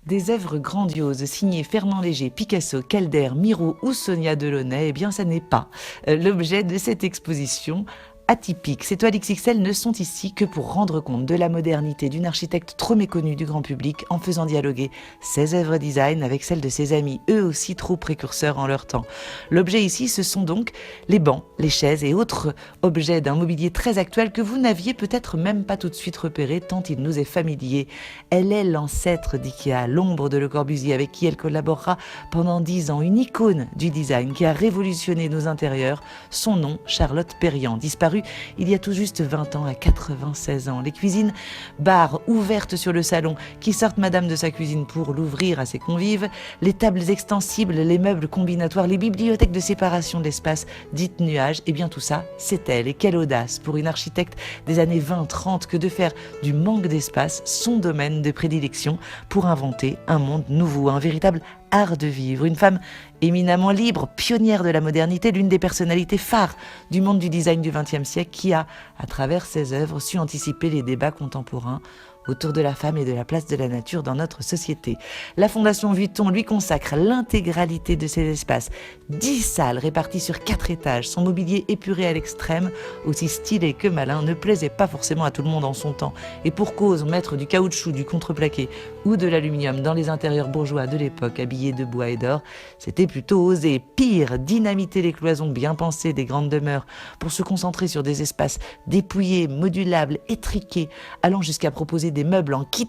Des œuvres grandioses signées Fernand Léger, Picasso, Calder, Miro ou Sonia Delaunay, eh bien ça n'est pas l'objet de cette exposition atypique. Ces toiles XXL ne sont ici que pour rendre compte de la modernité d'une architecte trop méconnue du grand public en faisant dialoguer ses œuvres design avec celles de ses amis, eux aussi trop précurseurs en leur temps. L'objet ici, ce sont donc les bancs, les chaises et autres objets d'un mobilier très actuel que vous n'aviez peut-être même pas tout de suite repéré tant il nous est familier. Elle est l'ancêtre d'IKEA, l'ombre de Le Corbusier avec qui elle collaborera pendant 10 ans, une icône du design qui a révolutionné nos intérieurs. Son nom, Charlotte Perriand, disparue il y a tout juste 20 ans, à 96 ans. Les cuisines bars ouvertes sur le salon qui sortent madame de sa cuisine pour l'ouvrir à ses convives, les tables extensibles, les meubles combinatoires, les bibliothèques de séparation de l'espace dites nuages, et bien tout ça, c'est elle. Et quelle audace pour une architecte des années 20-30 que de faire du manque d'espace son domaine de prédilection pour inventer un monde nouveau, un véritable art de vivre. Une femme éminemment libre, pionnière de la modernité, l'une des personnalités phares du monde du design du XXe siècle qui a, à travers ses œuvres, su anticiper les débats contemporains autour de la femme et de la place de la nature dans notre société. La Fondation Vuitton lui consacre l'intégralité de ses espaces, 10 salles réparties sur 4 étages. Son mobilier épuré à l'extrême, aussi stylé que malin, ne plaisait pas forcément à tout le monde en son temps. Et pour cause, mettre du caoutchouc, du contreplaqué ou de l'aluminium dans les intérieurs bourgeois de l'époque, habillés de bois et d'or, c'était plutôt osé. Pire, dynamiter les cloisons bien pensées des grandes demeures pour se concentrer sur des espaces dépouillés, modulables, étriqués, allant jusqu'à proposer des meubles en kit,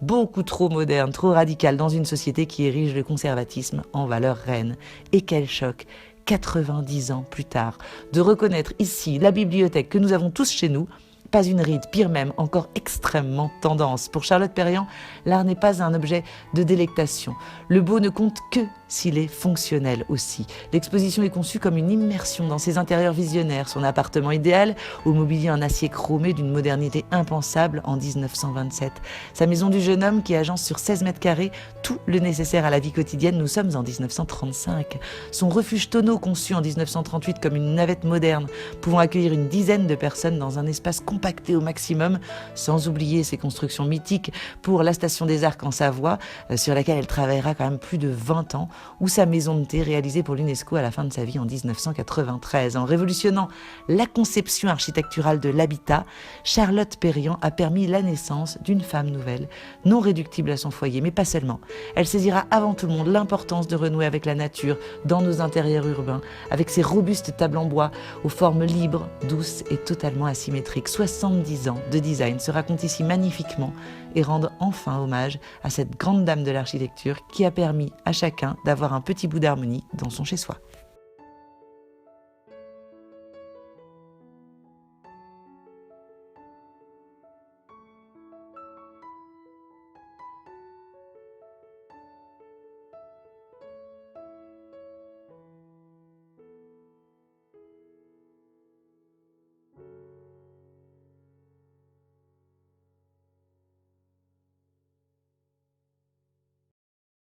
beaucoup trop modernes, trop radicales dans une société qui érige le conservatisme en valeur reine. Et quel choc, 90 ans plus tard, de reconnaître ici la bibliothèque que nous avons tous chez nous, pas une ride, pire même, encore extrêmement tendance. Pour Charlotte Perriand, l'art n'est pas un objet de délectation. Le beau ne compte que s'il est fonctionnel aussi. L'exposition est conçue comme une immersion dans ses intérieurs visionnaires, son appartement idéal, au mobilier en acier chromé d'une modernité impensable en 1927. Sa maison du jeune homme qui agence sur 16 mètres carrés, tout le nécessaire à la vie quotidienne, nous sommes en 1935. Son refuge tonneau conçu en 1938 comme une navette moderne, pouvant accueillir une dizaine de personnes dans un espace compacté au maximum, sans oublier ses constructions mythiques pour la Station des Arcs en Savoie, sur laquelle elle travaillera quand même plus de 20 ans, ou sa maison de thé réalisée pour l'UNESCO à la fin de sa vie en 1993. En révolutionnant la conception architecturale de l'habitat, Charlotte Perriand a permis la naissance d'une femme nouvelle, non réductible à son foyer, mais pas seulement. Elle saisira avant tout le monde l'importance de renouer avec la nature dans nos intérieurs urbains, avec ses robustes tables en bois aux formes libres, douces et totalement asymétriques. 70 ans de design se racontent ici magnifiquement et rendent enfin hommage à cette grande dame de l'architecture qui a permis à chacun d'avoir un petit bout d'harmonie dans son chez-soi.